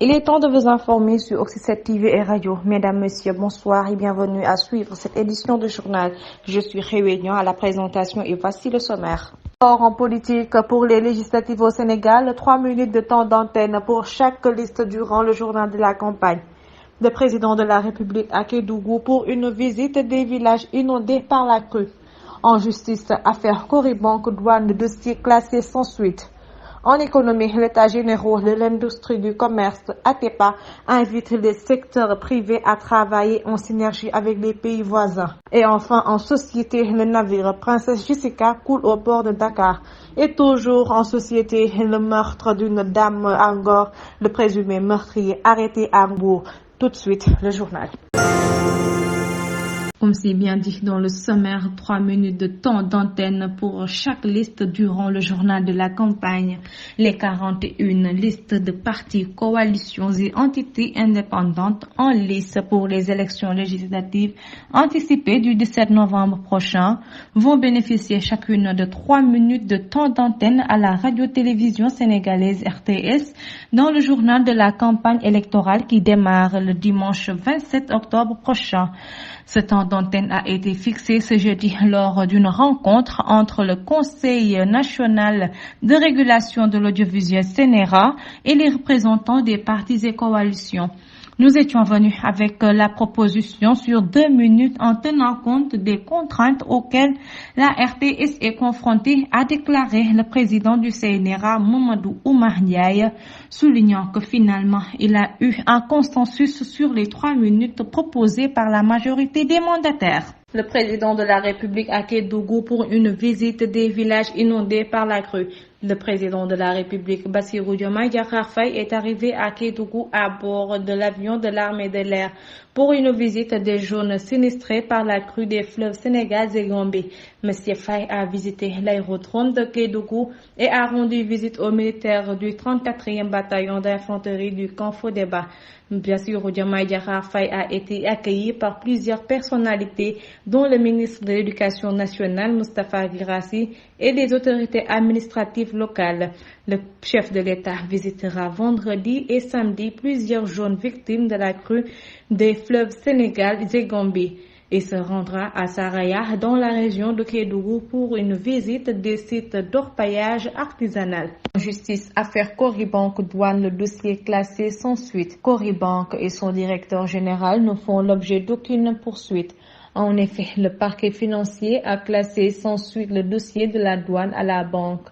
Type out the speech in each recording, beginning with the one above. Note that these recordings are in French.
Il est temps de vous informer sur Oxy7 TV et Radio. Mesdames, Messieurs, bonsoir et bienvenue à suivre cette édition de journal. Je suis Réunion à la présentation et voici le sommaire. Or, en politique, pour les législatives au Sénégal, 3 minutes de temps d'antenne pour chaque liste durant le journal de la campagne. Le président de la République à Kédougou pour une visite des villages inondés par la crue. En justice, affaire Coribanque, douane, dossier classé sans suite. En économie, l'État général de l'industrie du commerce, ATEPA, invite les secteurs privés à travailler en synergie avec les pays voisins. Et enfin, en société, le navire Princesse Jessica coule au port de Dakar. Et toujours en société, le meurtre d'une dame à Ngor, le présumé meurtrier arrêté à Mbour. Tout de suite, le journal. Comme c'est bien dit dans le sommaire, 3 minutes de temps d'antenne pour chaque liste durant le journal de la campagne. Les 41 listes de partis, coalitions et entités indépendantes en lice pour les élections législatives anticipées du 17 novembre prochain vont bénéficier chacune de 3 minutes de temps d'antenne à la radio-télévision sénégalaise RTS dans le journal de la campagne électorale qui démarre le dimanche 27 octobre prochain. Ce temps d'antenne a été fixé ce jeudi lors d'une rencontre entre le Conseil national de régulation de l'audiovisuel CNRA et les représentants des partis et coalitions. Nous étions venus avec la proposition sur 2 minutes en tenant compte des contraintes auxquelles la RTS est confrontée, a déclaré le président du CNRA, Mamadou Oumar Ndiaye, soulignant que finalement il a eu un consensus sur les 3 minutes proposées par la majorité des mandataires. Le président de la République à Kédougou pour une visite des villages inondés par la crue. Le président de la République, Bassirou Diomaye Diakhar Faye, est arrivé à Kédougou à bord de l'avion de l'armée de l'air pour une visite des zones sinistrées par la crue des fleuves Sénégal et Gambie. Monsieur Faye a visité l'aérodrome de Kédougou et a rendu visite aux militaires du 34e bataillon d'infanterie du camp Fodéba. Bassirou Diomaye Diakhar Faye a été accueilli par plusieurs personnalités, dont le ministre de l'Éducation nationale, Moustapha Guirassy, et les autorités administratives locales. Le chef de l'État visitera vendredi et samedi plusieurs zones victimes de la crue des fleuves Sénégal et Gambie et se rendra à Saraya dans la région de Kédougou pour une visite des sites d'orpaillage artisanal. En justice, affaire Coribanque, douane, le dossier classé sans suite. Coribanque et son directeur général ne font l'objet d'aucune poursuite. En effet, le parquet financier a classé sans suite le dossier de la douane à la banque.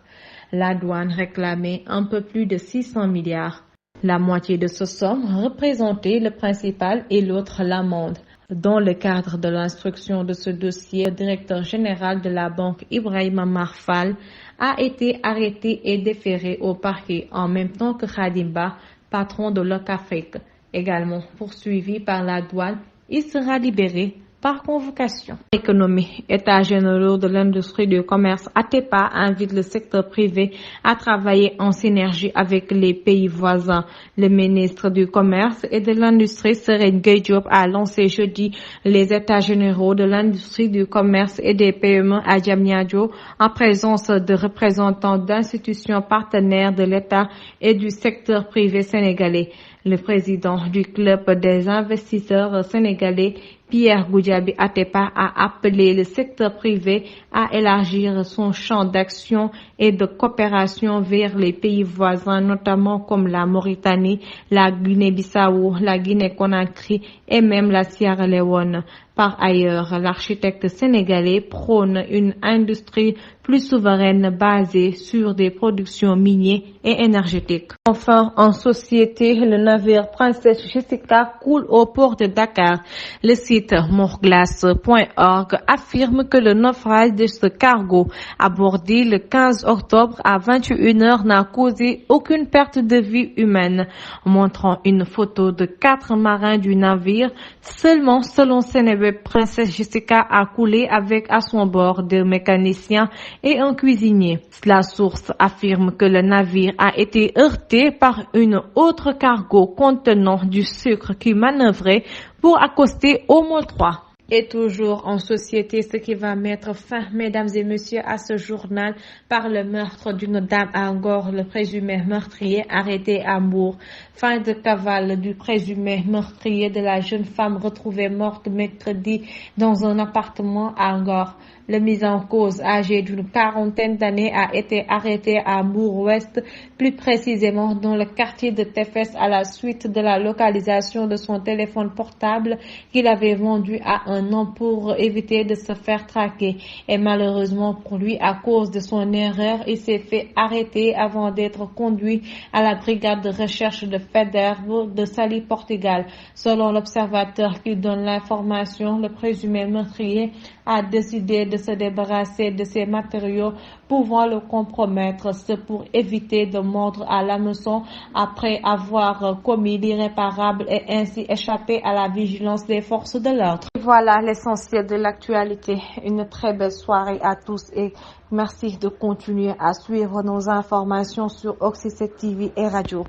La douane réclamait un peu plus de 600 milliards. La moitié de ce somme représentait le principal et l'autre l'amende. Dans le cadre de l'instruction de ce dossier, le directeur général de la banque Ibrahima Marfal a été arrêté et déféré au parquet en même temps que Khadimba, patron de Locafrique. Également poursuivi par la douane, il sera libéré par convocation. Économie, État général de l'industrie du commerce, ATEPA invite le secteur privé à travailler en synergie avec les pays voisins. Le ministre du Commerce et de l'Industrie, Serine Gueye Diop, a lancé jeudi les États généraux de l'industrie du commerce et des PME à Diamniadio en présence de représentants d'institutions partenaires de l'État et du secteur privé sénégalais. Le président du club des investisseurs sénégalais, Pierre Goudiaby Atepa, a appelé le secteur privé à élargir son champ d'action et de coopération vers les pays voisins, notamment comme la Mauritanie, la Guinée-Bissau, la Guinée-Conakry et même la Sierra Leone. Par ailleurs, l'architecte sénégalais prône une industrie plus souveraine basée sur des productions minières et énergétiques. Enfin, en société, le navire Princesse Jessica coule au port de Dakar. Le site morglace.org affirme que le naufrage de ce cargo abordé le 15 octobre à 21h n'a causé aucune perte de vie humaine. Montrant une photo de 4 marins du navire, seulement selon Sénégal, Princesse Jessica a coulé avec à son bord 2 mécaniciens et un cuisinier. La source affirme que le navire a été heurté par une autre cargo contenant du sucre qui manœuvrait pour accoster au Môle 3. Et toujours en société, ce qui va mettre fin, mesdames et messieurs, à ce journal par le meurtre d'une dame à Ngor, le présumé meurtrier arrêté à Mbour. Fin de cavale du présumé meurtrier de la jeune femme retrouvée morte mercredi dans un appartement à Ngor. Le mis en cause, âgé d'une quarantaine d'années, a été arrêté à Mbour-Ouest, plus précisément dans le quartier de Tefes à la suite de la localisation de son téléphone portable qu'il avait vendu à un homme pour éviter de se faire traquer. Et malheureusement pour lui, à cause de son erreur, il s'est fait arrêter avant d'être conduit à la brigade de recherche de Federbo de Saly, Portugal. Selon l'observateur qui donne l'information, le présumé meurtrier a décidé de se débarrasser de ces matériaux pouvant le compromettre, ce pour éviter de mordre à l'hameçon après avoir commis l'irréparable et ainsi échappé à la vigilance des forces de l'ordre. Voilà l'essentiel de l'actualité. Une très belle soirée à tous et merci de continuer à suivre nos informations sur Oxy 7 TV et radio.